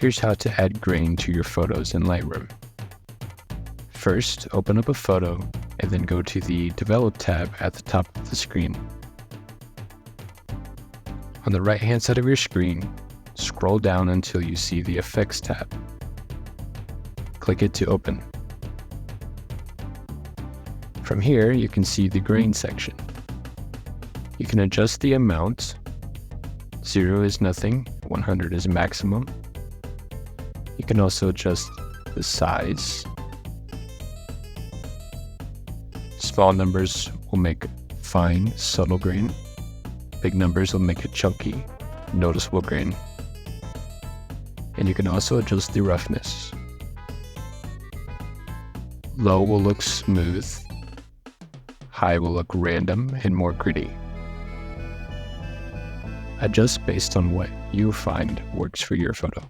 Here's how to add grain to your photos in Lightroom. First, open up a photo and then go to the Develop tab at the top of the screen. On the right-hand side of your screen, scroll down until you see the Effects tab. Click it to open. From here, you can see the grain section. You can adjust the amount. 0 is nothing, 100 is maximum. You can also adjust the size. Small numbers will make fine, subtle grain. Big numbers will make a chunky, noticeable grain. And you can also adjust the roughness. Low will look smooth. High will look random and more gritty. Adjust based on what you find works for your photo.